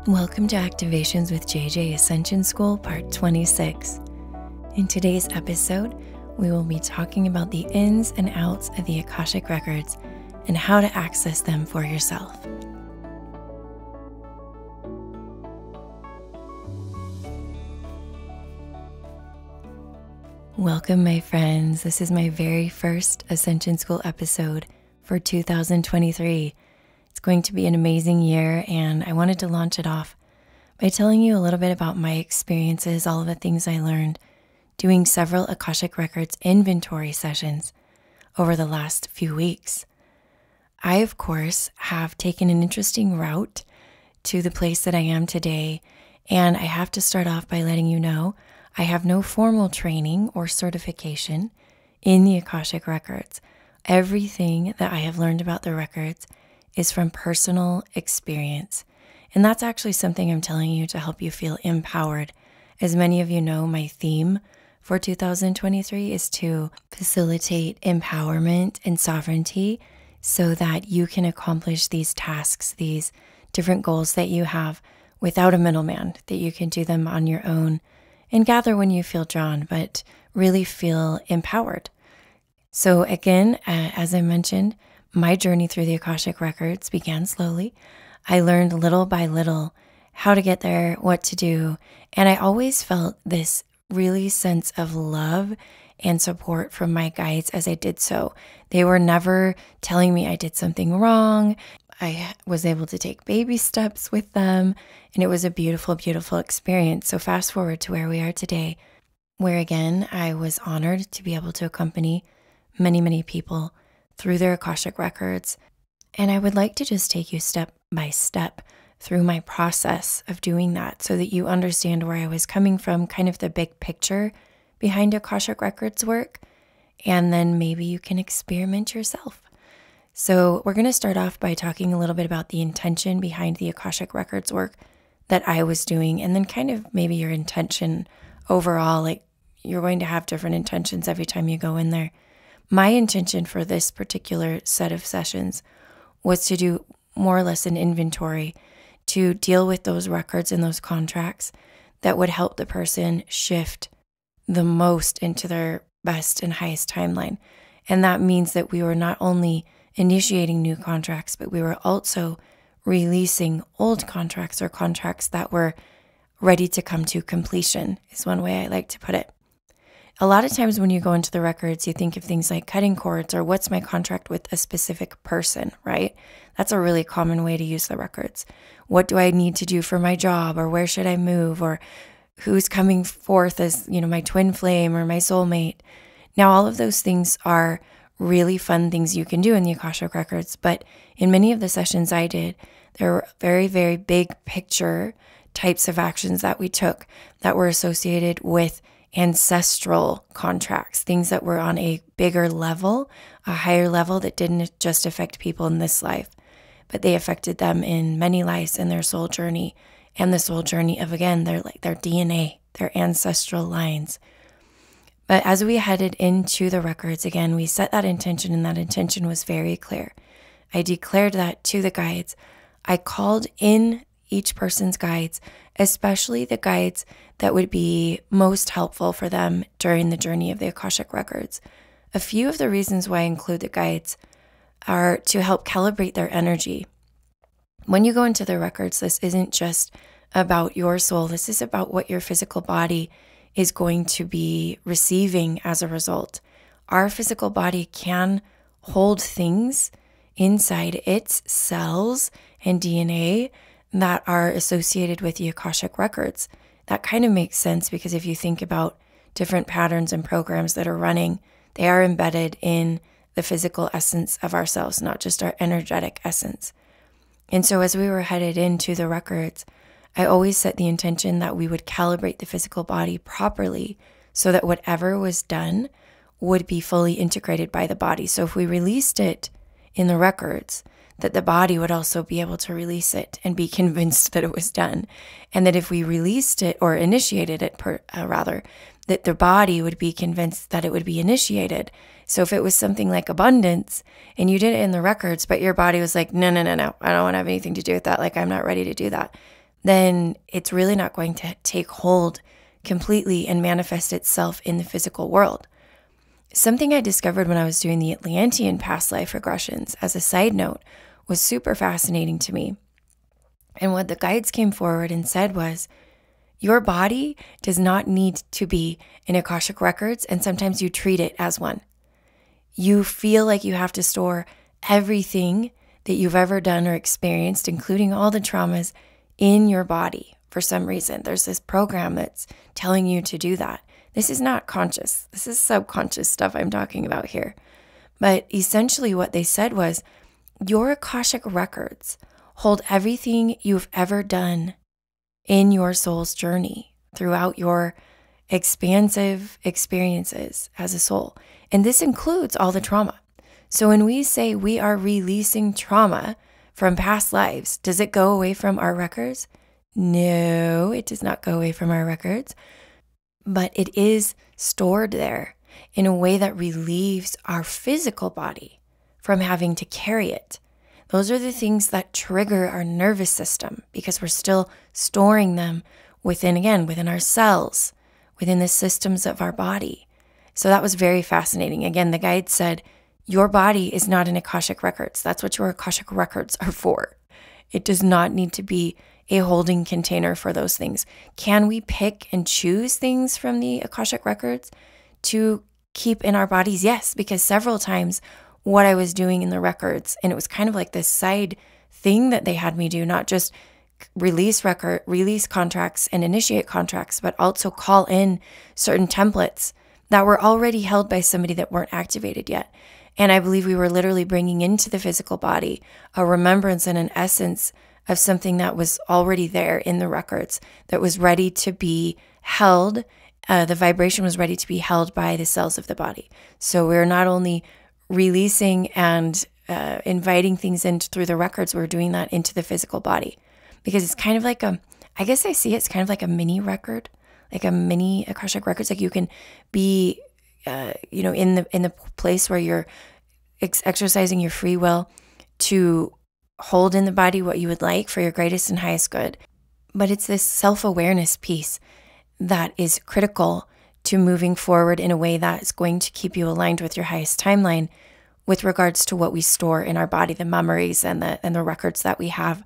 Welcome to Activations with JJ Ascension School, Part 26. In today's episode, we will be talking about the ins and outs of the Akashic records and how to access them for yourself. Welcome, my friends. This is my very first Ascension School episode for 2023. It's going to be an amazing year, and I wanted to launch it off by telling you a little bit about my experiences, all of the things I learned doing several Akashic Records inventory sessions over the last few weeks. I, of course, have taken an interesting route to the place that I am today, and I have to start off by letting you know I have no formal training or certification in the Akashic Records. Everything that I have learned about the records is from personal experience. And that's actually something I'm telling you to help you feel empowered. As many of you know, my theme for 2023 is to facilitate empowerment and sovereignty so that you can accomplish these tasks, these different goals that you have without a middleman, that you can do them on your own and gather when you feel drawn, but really feel empowered. So again, as I mentioned, my journey through the Akashic Records began slowly. I learned little by little how to get there, what to do, and I always felt this really sense of love and support from my guides as I did so. They were never telling me I did something wrong. I was able to take baby steps with them, and it was a beautiful, beautiful experience. So fast forward to where we are today, where again, I was honored to be able to accompany many, many people through their Akashic Records. And I would like to just take you step by step through my process of doing that so that you understand where I was coming from, kind of the big picture behind Akashic Records work, and then maybe you can experiment yourself. So we're going to start off by talking a little bit about the intention behind the Akashic Records work that I was doing, and then kind of maybe your intention overall. Like, you're going to have different intentions every time you go in there. My intention for this particular set of sessions was to do more or less an inventory to deal with those records and those contracts that would help the person shift the most into their best and highest timeline. And that means that we were not only initiating new contracts, but we were also releasing old contracts or contracts that were ready to come to completion, is one way I like to put it. A lot of times when you go into the records, you think of things like cutting cords or what's my contract with a specific person, right? That's a really common way to use the records. What do I need to do for my job, or where should I move, or who's coming forth as, my twin flame or my soulmate? Now, all of those things are really fun things you can do in the Akashic Records, but in many of the sessions I did, there were very, very big picture types of actions that we took that were associated with ancestral contracts, things that were on a bigger level, a higher level that didn't just affect people in this life, but they affected them in many lives in their soul journey and the soul journey of, again, their DNA, their ancestral lines. But as we headed into the records, again, we set that intention, and that intention was very clear. I declared that to the guides. I called in each person's guides, especially the guides that would be most helpful for them during the journey of the Akashic Records. A few of the reasons why I include the guides are to help calibrate their energy. When you go into the records, this isn't just about your soul. This is about what your physical body is going to be receiving as a result. Our physical body can hold things inside its cells and DNA that are associated with the Akashic Records. That kind of makes sense because if you think about different patterns and programs that are running, they are embedded in the physical essence of ourselves, not just our energetic essence. And so as we were headed into the records, I always set the intention that we would calibrate the physical body properly so that whatever was done would be fully integrated by the body. So if we released it in the records, that the body would also be able to release it and be convinced that it was done. And that if we released it or initiated it, that the body would be convinced that it would be initiated. So if it was something like abundance and you did it in the records, but your body was like, no, I don't want to have anything to do with that. Like, I'm not ready to do that. then it's really not going to take hold completely and manifest itself in the physical world. Something I discovered when I was doing the Atlantean past life regressions, as a side note, was super fascinating to me. And what the guides came forward and said was, your body does not need to be in Akashic records, and sometimes you treat it as one. You feel like you have to store everything that you've ever done or experienced, including all the traumas, in your body for some reason. There's this program that's telling you to do that. This is not conscious. This is subconscious stuff I'm talking about here. But essentially what they said was, your Akashic records hold everything you've ever done in your soul's journey throughout your expansive experiences as a soul. And this includes all the trauma. So when we say we are releasing trauma from past lives, does it go away from our records? No, it does not go away from our records, but it is stored there in a way that relieves our physical body from having to carry it. Those are the things that trigger our nervous system because we're still storing them within our cells, within the systems of our body. So that was very fascinating. Again, the guide said, your body is not in Akashic records. That's what your Akashic records are for. It does not need to be a holding container for those things. Can we pick and choose things from the Akashic records to keep in our bodies? Yes, because several times what I was doing in the records, and it was kind of like this side thing that they had me do, not just release contracts and initiate contracts, but also call in certain templates that were already held by somebody that weren't activated yet. And I believe we were literally bringing into the physical body a remembrance and an essence of something that was already there in the records that was ready to be held. The vibration was ready to be held by the cells of the body. So we're not only releasing and inviting things in through the records, we're doing that into the physical body. Because it's kind of like I guess I see it's kind of like a mini record, like a mini Akashic records. Like you can be, in the place where you're exercising your free will to hold in the body what you would like for your greatest and highest good. But it's this self-awareness piece that is critical to moving forward in a way that is going to keep you aligned with your highest timeline with regards to what we store in our body, the memories and the records that we have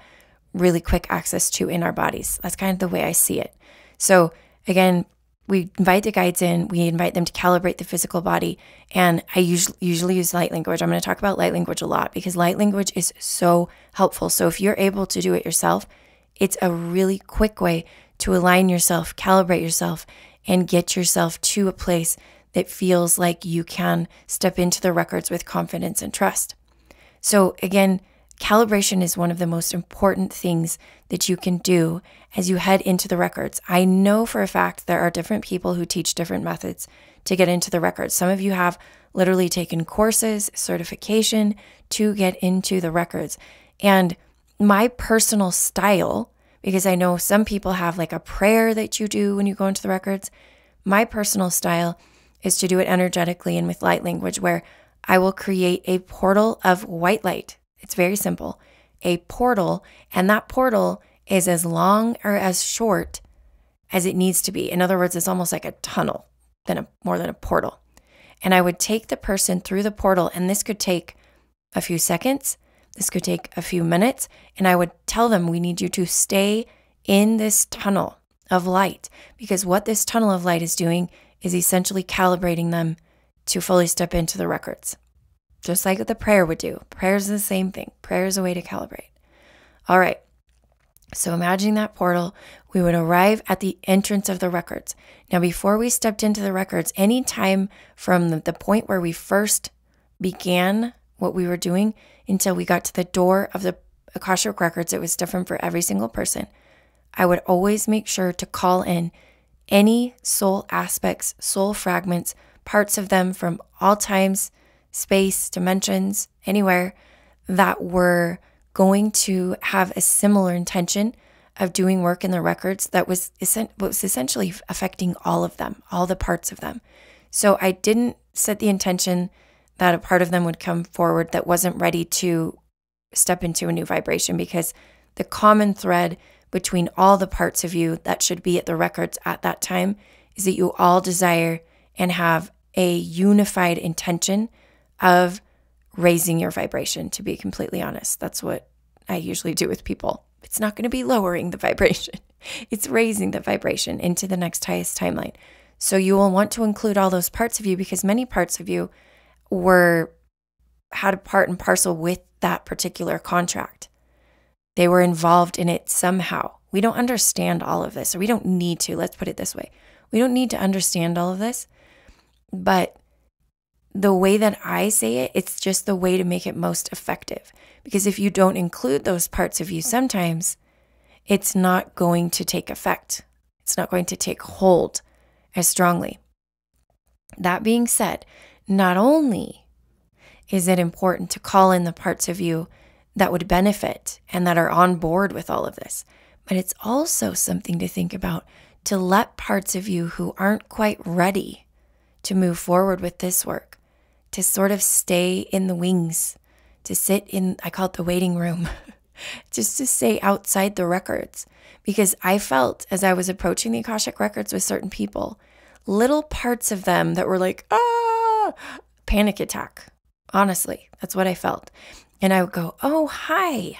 really quick access to in our bodies. That's kind of the way I see it. So again, we invite the guides in, we invite them to calibrate the physical body, and I usually use light language. I'm going to talk about light language a lot because light language is so helpful. So if you're able to do it yourself, it's a really quick way to align yourself, calibrate yourself, and get yourself to a place that feels like you can step into the records with confidence and trust. So again, calibration is one of the most important things that you can do as you head into the records. I know for a fact there are different people who teach different methods to get into the records. Some of you have literally taken courses, certification to get into the records. And my personal style, because I know some people have like a prayer that you do when you go into the records, my personal style is to do it energetically and with light language, where I will create a portal of white light. It's very simple. A portal, and that portal is as long or as short as it needs to be. In other words, it's almost like a tunnel more than a portal. And I would take the person through the portal, and this could take a few seconds. This could take a few minutes. And I would tell them, we need you to stay in this tunnel of light, because what this tunnel of light is doing is essentially calibrating them to fully step into the records. Just like the prayer would do. Prayer is the same thing. Prayer is a way to calibrate. All right. So imagining that portal, we would arrive at the entrance of the records. Now, before we stepped into the records, any time from the point where we first began what we were doing until we got to the door of the Akashic records, it was different for every single person. I would always make sure to call in any soul aspects, soul fragments, parts of them from all times, space, dimensions, anywhere that were going to have a similar intention of doing work in the records that was essentially affecting all of them, all the parts of them. So I didn't set the intention that a part of them would come forward that wasn't ready to step into a new vibration, because the common thread between all the parts of you that should be at the records at that time is that you all desire and have a unified intention of raising your vibration, to be completely honest. That's what I usually do with people. It's not going to be lowering the vibration. It's raising the vibration into the next highest timeline. So you will want to include all those parts of you because many parts of you had a part and parcel with that particular contract. They were involved in it somehow. We don't understand all of this, or we don't need to. Let's put it this way. We don't need to understand all of this, but the way that I say it, it's just the way to make it most effective. Because if you don't include those parts of you sometimes, it's not going to take effect. It's not going to take hold as strongly. That being said, not only is it important to call in the parts of you that would benefit and that are on board with all of this, but it's also something to think about to let parts of you who aren't quite ready to move forward with this work, to sort of stay in the wings, to sit in, I call it the waiting room, just to stay outside the records. Because I felt as I was approaching the Akashic records with certain people, little parts of them that were like, panic attack. Honestly, that's what I felt. And I would go, oh, hi,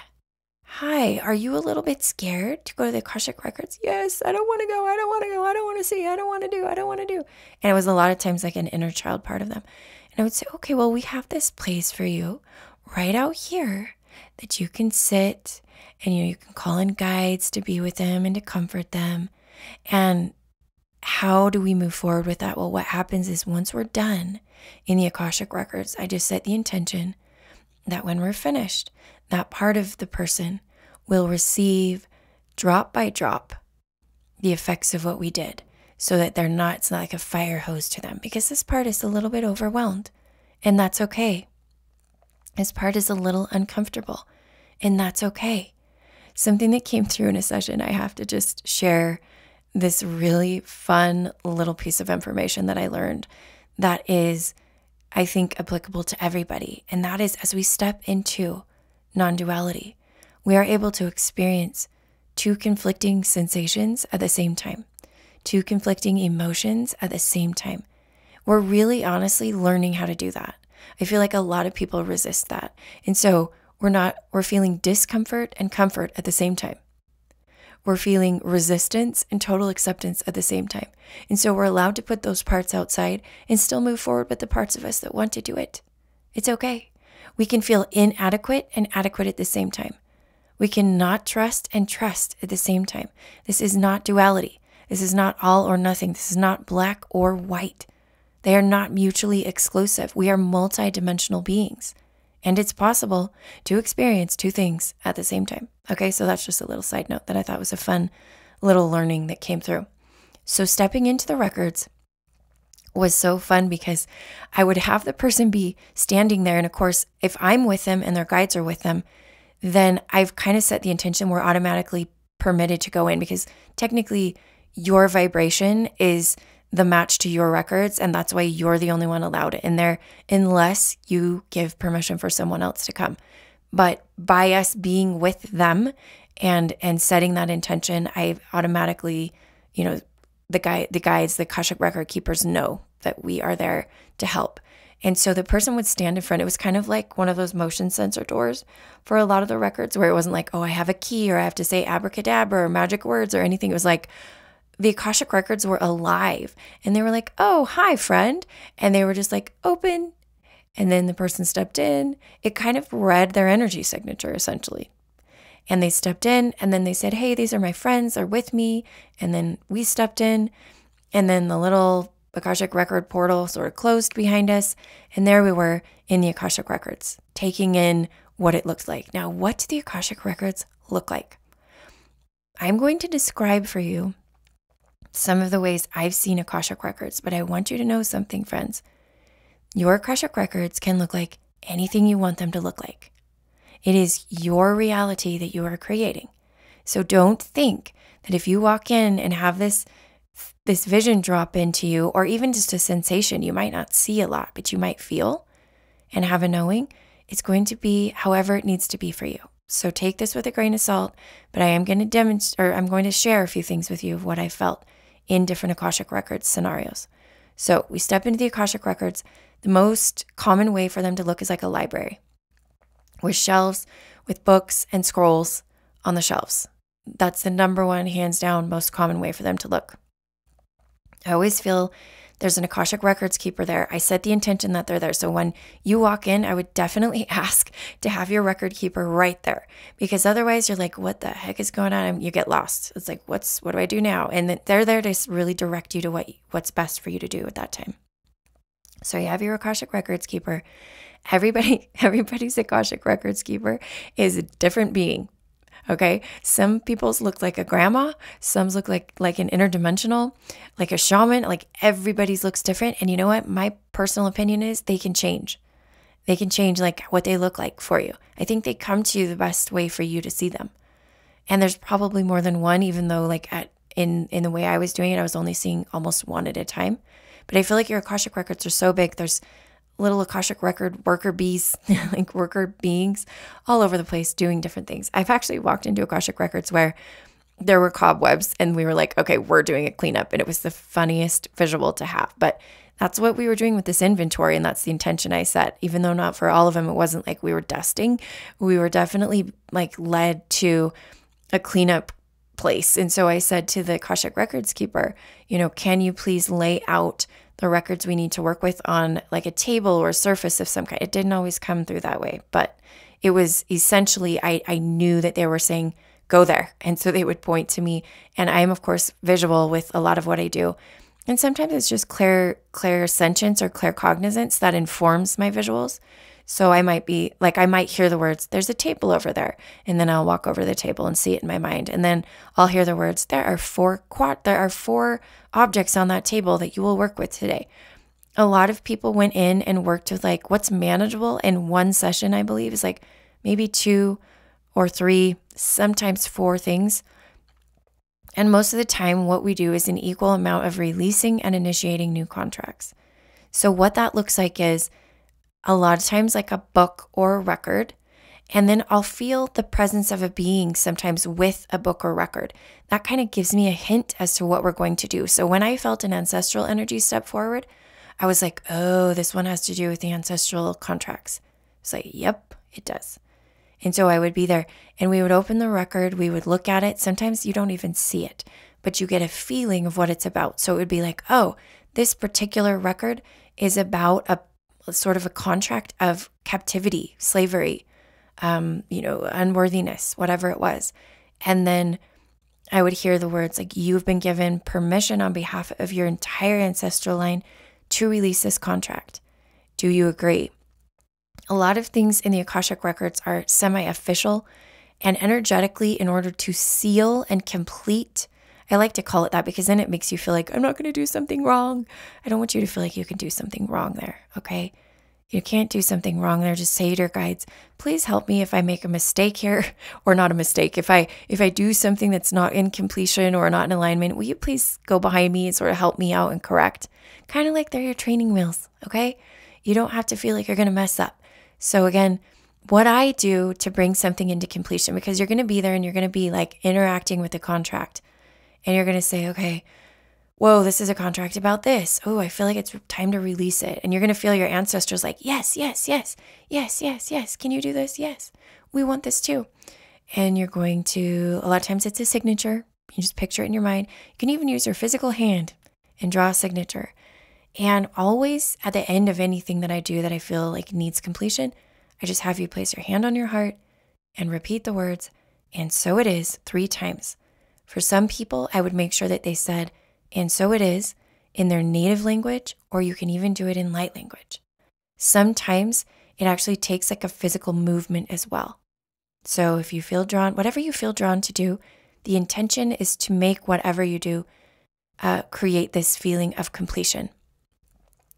are you a little bit scared to go to the Akashic records? Yes, I don't want to go, I don't want to see, I don't want to do. And it was a lot of times like an inner child part of them. And I would say, okay, well, we have this place for you right out here that you can sit and you can call in guides to be with them and to comfort them. And how do we move forward with that? Well, what happens is once we're done in the Akashic records, I just set the intention that when we're finished, that part of the person will receive drop by drop the effects of what we did, so that it's not like a fire hose to them, because this part is a little bit overwhelmed, and that's okay. This part is a little uncomfortable, and that's okay. Something that came through in a session, I have to just share this really fun little piece of information that I learned that is, I think, applicable to everybody. And that is, as we step into non-duality, we are able to experience two conflicting sensations at the same time, two conflicting emotions at the same time. We're really honestly learning how to do that. I feel like a lot of people resist that. And so we're feeling discomfort and comfort at the same time. We're feeling resistance and total acceptance at the same time. And so we're allowed to put those parts outside and still move forward with the parts of us that want to do it. It's okay. We can feel inadequate and adequate at the same time. We can not trust and trust at the same time. This is not duality. This is not all or nothing. This is not black or white. They are not mutually exclusive. We are multidimensional beings. And it's possible to experience two things at the same time. Okay, so that's just a little side note that I thought was a fun little learning that came through. So stepping into the records was so fun because I would have the person be standing there. And of course, if I'm with them and their guides are with them, then I've kind of set the intention we're automatically permitted to go in, because technically your vibration is the match to your records, and that's why you're the only one allowed in there unless you give permission for someone else to come. But by us being with them and setting that intention, I automatically, the guides, the Akashic record keepers know that we are there to help. And so the person would stand in front. It was kind of like one of those motion sensor doors for a lot of the records, where it wasn't like, oh, I have a key or I have to say abracadabra or magic words or anything. It was like the Akashic records were alive, and they were like, oh, hi, friend. And they were just like, open. And then the person stepped in. It kind of read their energy signature, essentially. And they stepped in, and then they said, hey, these are my friends. They're with me. And then we stepped in, and then the little Akashic record portal sort of closed behind us. And there we were in the Akashic records, taking in what it looks like. Now, what do the Akashic records look like? I'm going to describe for you some of the ways I've seen Akashic records, but I want you to know something, friends. Your Akashic records can look like anything you want them to look like. It is your reality that you are creating. So don't think that if you walk in and have this vision drop into you, or even just a sensation you might not see a lot, but you might feel and have a knowing, it's going to be however it needs to be for you. So take this with a grain of salt, but I am going to demonstrate, or I'm going to share a few things with you of what I felt in different Akashic Records scenarios. So we step into the Akashic Records. The most common way for them to look is like a library with shelves with books and scrolls on the shelves. That's the number one, hands down, most common way for them to look. I always feel there's an Akashic Records keeper there. I set the intention that they're there. So when you walk in, I would definitely ask to have your record keeper right there, because otherwise you're like, what the heck is going on? And you get lost. It's like, what do I do now? And they're there to really direct you to what's best for you to do at that time. So you have your Akashic Records keeper. Everybody's Akashic Records keeper is a different being. Okay, some people's look like a grandma, some look like an interdimensional, like a shaman, like everybody's looks different. And you know what? My personal opinion is they can change. They can change like what they look like for you. I think they come to you the best way for you to see them. And there's probably more than one, even though like in the way I was doing it, I was only seeing almost one at a time. But I feel like your Akashic Records are so big. There's little Akashic Record worker bees, like worker beings all over the place doing different things. I've actually walked into Akashic Records where there were cobwebs and we were like, okay, we're doing a cleanup. And it was the funniest visual to have. But that's what we were doing with this inventory. And that's the intention I set. Even though not for all of them, it wasn't like we were dusting. We were definitely like led to a cleanup place. And so I said to the Akashic Records keeper, can you please lay out the records we need to work with on like a table or a surface of some kind. It didn't always come through that way, but it was essentially, I knew that they were saying, go there. And so they would point to me. And I am, of course, visual with a lot of what I do. And sometimes it's just clairsentience or claircognizance that informs my visuals. So I might be like, I might hear the words, there's a table over there. And then I'll walk over to the table and see it in my mind. And then I'll hear the words, there are four objects on that table that you will work with today. A lot of people went in and worked with like what's manageable in one session, I believe, is like maybe 2 or 3, sometimes 4 things. And most of the time, what we do is an equal amount of releasing and initiating new contracts. So what that looks like is a lot of times like a book or a record, and then I'll feel the presence of a being sometimes with a book or record. That kind of gives me a hint as to what we're going to do. So when I felt an ancestral energy step forward, I was like, oh, this one has to do with the ancestral contracts. It's like, yep, it does. And so I would be there and we would open the record, we would look at it. Sometimes you don't even see it, but you get a feeling of what it's about. So it would be like, oh, this particular record is about a sort of a contract of captivity, slavery, unworthiness, whatever it was. And then I would hear the words like, you've been given permission on behalf of your entire ancestral line to release this contract. Do you agree? A lot of things in the Akashic Records are semi-official and energetically in order to seal and complete. I like to call it that because then it makes you feel like, I'm not going to do something wrong. I don't want you to feel like you can do something wrong there, okay? You can't do something wrong there. Just say to your guides, please help me if I make a mistake here, or not a mistake. If I do something that's not in completion or not in alignment, will you please go behind me and sort of help me out and correct? Kind of like they're your training wheels, okay? You don't have to feel like you're going to mess up. So again, what I do to bring something into completion, because you're going to be there and you're going to be like interacting with the contract. And you're going to say, okay, whoa, this is a contract about this. Oh, I feel like it's time to release it. And you're going to feel your ancestors like, yes, yes, yes, yes, yes, yes. Can you do this? Yes, we want this too. And you're going to, a lot of times it's a signature. You just picture it in your mind. You can even use your physical hand and draw a signature. And always at the end of anything that I do that I feel like needs completion, I just have you place your hand on your heart and repeat the words, and so it is 3 times. For some people, I would make sure that they said, and so it is, in their native language, or you can even do it in light language. Sometimes it actually takes like a physical movement as well. So if you feel drawn, whatever you feel drawn to do, the intention is to make whatever you do create this feeling of completion.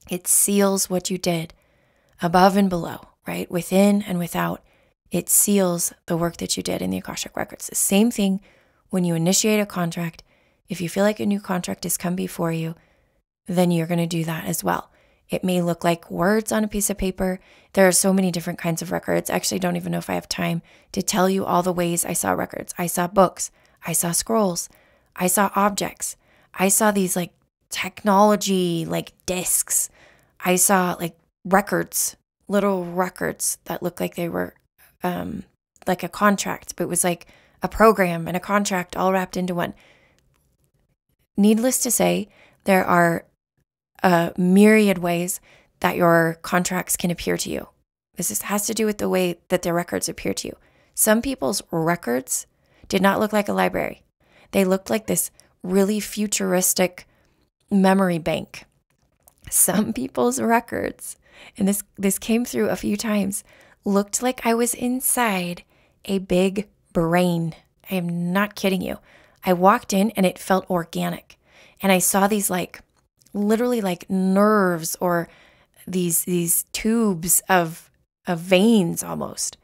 It seals what you did above and below, right? Within and without. It seals the work that you did in the Akashic Records. The same thing when you initiate a contract. If you feel like a new contract has come before you, then you're going to do that as well. It may look like words on a piece of paper. There are so many different kinds of records. Actually, I don't even know if I have time to tell you all the ways I saw records. I saw books. I saw scrolls. I saw objects. I saw these like technology, like discs. I saw like records, little records that looked like they were like a contract, but it was like a program and a contract all wrapped into one. Needless to say, there are myriad ways that your contracts can appear to you. Has to do with the way that their records appear to you. Some people's records did not look like a library. They looked like this really futuristic memory bank. Some people's records, and this came through a few times, looked like I was inside a big brain. I am not kidding you. I walked in and it felt organic. And I saw these like literally like nerves or these tubes of veins almost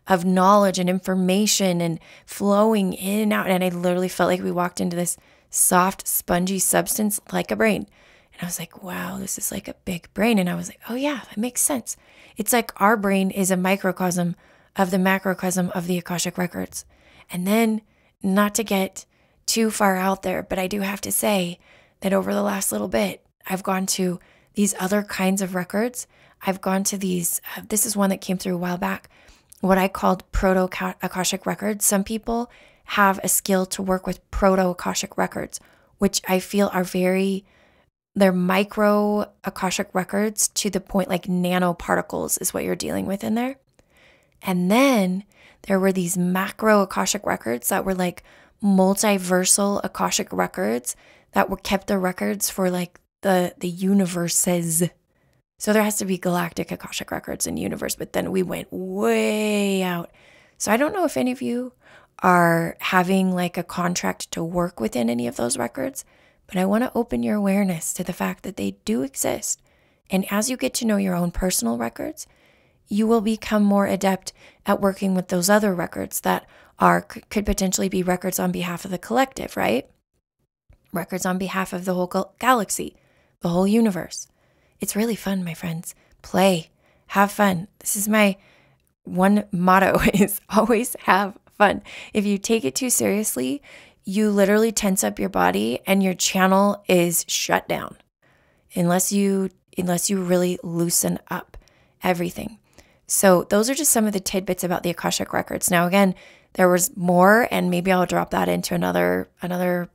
of knowledge and information and flowing in and out. And I literally felt like we walked into this soft, spongy substance like a brain. And I was like, wow, this is like a big brain. And I was like, oh yeah, that makes sense. It's like our brain is a microcosm of the macrocosm of the Akashic records. And then, not to get too far out there, but I do have to say that over the last little bit, I've gone to these other kinds of records. I've gone to these, this is one that came through a while back, what I called proto-Akashic records. Some people have a skill to work with proto-Akashic records, which I feel are they're micro-Akashic records to the point like nanoparticles is what you're dealing with in there. And then there were these macro-Akashic records that were like multiversal Akashic records that were kept the records for like the universes. So there has to be galactic Akashic records in universe, but then we went way out. So I don't know if any of you are having like a contract to work within any of those records, but I want to open your awareness to the fact that they do exist. And as you get to know your own personal records, you will become more adept at working with those other records that could potentially be records on behalf of the collective, right? Records on behalf of the whole galaxy, the whole universe. It's really fun, my friends. Play, have fun. This is my one motto is always have fun. If you take it too seriously, you literally tense up your body and your channel is shut down unless you really loosen up everything. So those are just some of the tidbits about the Akashic records. Now, again, there was more, and maybe I'll drop that into another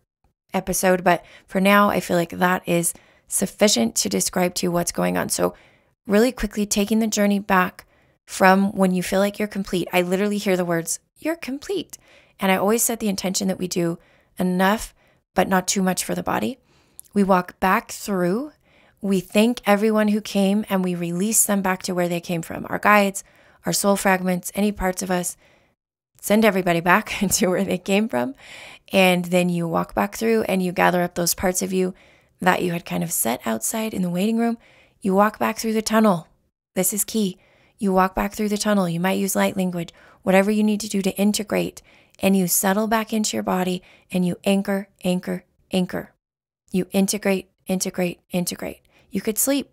episode. But for now, I feel like that is sufficient to describe to you what's going on. So really quickly, taking the journey back from when you feel like you're complete, I literally hear the words, you're complete. And I always set the intention that we do enough, but not too much for the body. We walk back through. We thank everyone who came and we release them back to where they came from. Our guides, our soul fragments, any parts of us, send everybody back to where they came from. And then you walk back through and you gather up those parts of you that you had kind of set outside in the waiting room. You walk back through the tunnel. This is key. You walk back through the tunnel. You might use light language, whatever you need to do to integrate. And you settle back into your body and you anchor, anchor, anchor. You integrate, integrate, integrate. You could sleep.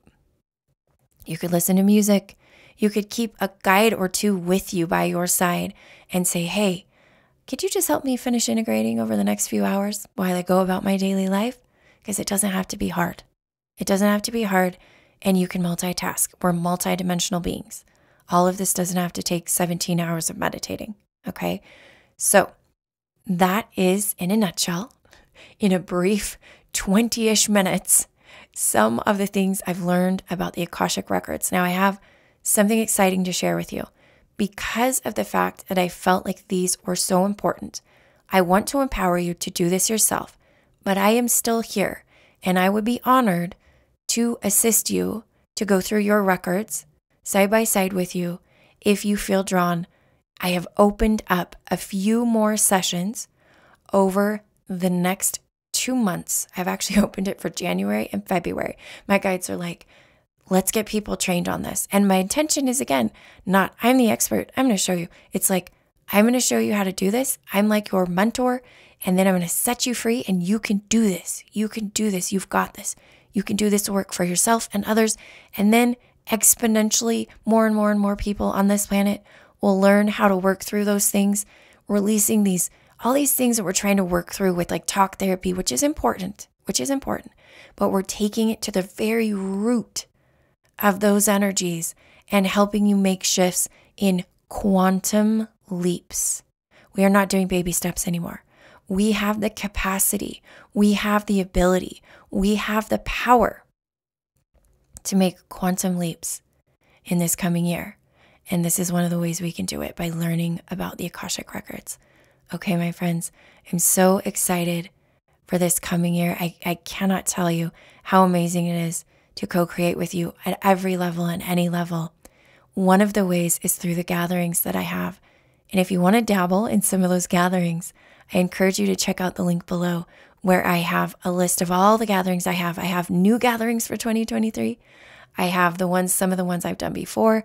You could listen to music. You could keep a guide or two with you by your side and say, hey, could you just help me finish integrating over the next few hours while I go about my daily life? Because it doesn't have to be hard. It doesn't have to be hard, and you can multitask. We're multidimensional beings. All of this doesn't have to take 17 hours of meditating, okay? So that is, in a nutshell, in a brief 20-ish minutes, some of the things I've learned about the Akashic records. Now, I have something exciting to share with you. Because of the fact that I felt like these were so important, I want to empower you to do this yourself, but I am still here, and I would be honored to assist you to go through your records side by side with you if you feel drawn. I have opened up a few more sessions over the next 2 months. I've actually opened it for January and February. My guides are like, let's get people trained on this. And my intention is, again, not I'm the expert. I'm going to show you. It's like, I'm going to show you how to do this. I'm like your mentor, and then I'm going to set you free, and you can do this. You can do this. You've got this. You can do this work for yourself and others. And then exponentially, more and more and more people on this planet will learn how to work through those things, releasing all these things that we're trying to work through with like talk therapy, which is important, but we're taking it to the very root of those energies and helping you make shifts in quantum leaps. We are not doing baby steps anymore. We have the capacity, we have the ability, we have the power to make quantum leaps in this coming year. And this is one of the ways we can do it, by learning about the Akashic records. Okay, my friends, I'm so excited for this coming year. I cannot tell you how amazing it is to co-create with you at every level and any level. One of the ways is through the gatherings that I have. And if you want to dabble in some of those gatherings, I encourage you to check out the link below where I have a list of all the gatherings I have. I have new gatherings for 2023. I have some of the ones I've done before.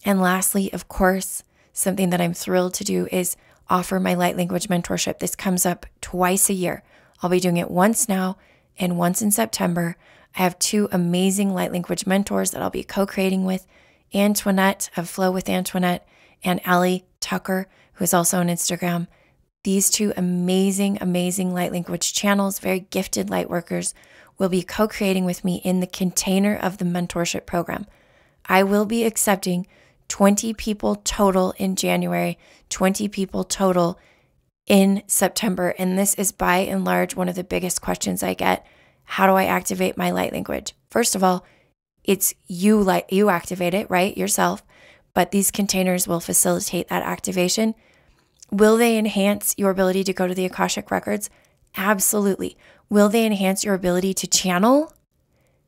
And lastly, of course, something that I'm thrilled to do is offer my light language mentorship. This comes up twice a year. I'll be doing it once now and once in September. I have 2 amazing light language mentors that I'll be co-creating with, Antoinette of Flow with Antoinette and Allie Tucker, who is also on Instagram. These 2 amazing, amazing light language channels, very gifted light workers, will be co-creating with me in the container of the mentorship program. I will be accepting 20 people total in January, 20 people total in September. And this is by and large one of the biggest questions I get. How do I activate my light language? First of all, it's you activate it, right? Yourself. But these containers will facilitate that activation. Will they enhance your ability to go to the Akashic records? Absolutely. Will they enhance your ability to channel?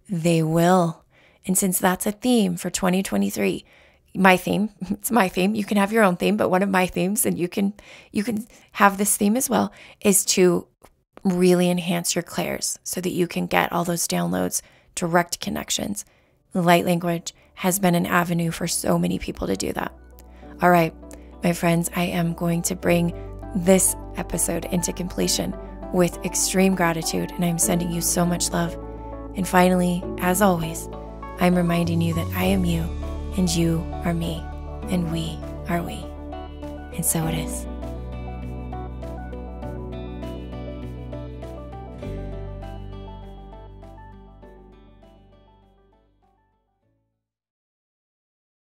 They will. And since that's a theme for 2023, it's my theme. You can have your own theme, but one of my themes, and you can have this theme as well, is to really enhance your clairs so that you can get all those downloads, direct connections. Light language has been an avenue for so many people to do that. All right, my friends, I am going to bring this episode into completion with extreme gratitude, and I'm sending you so much love. And finally, as always, I'm reminding you that I am you, and you are me, and we are we. And so it is.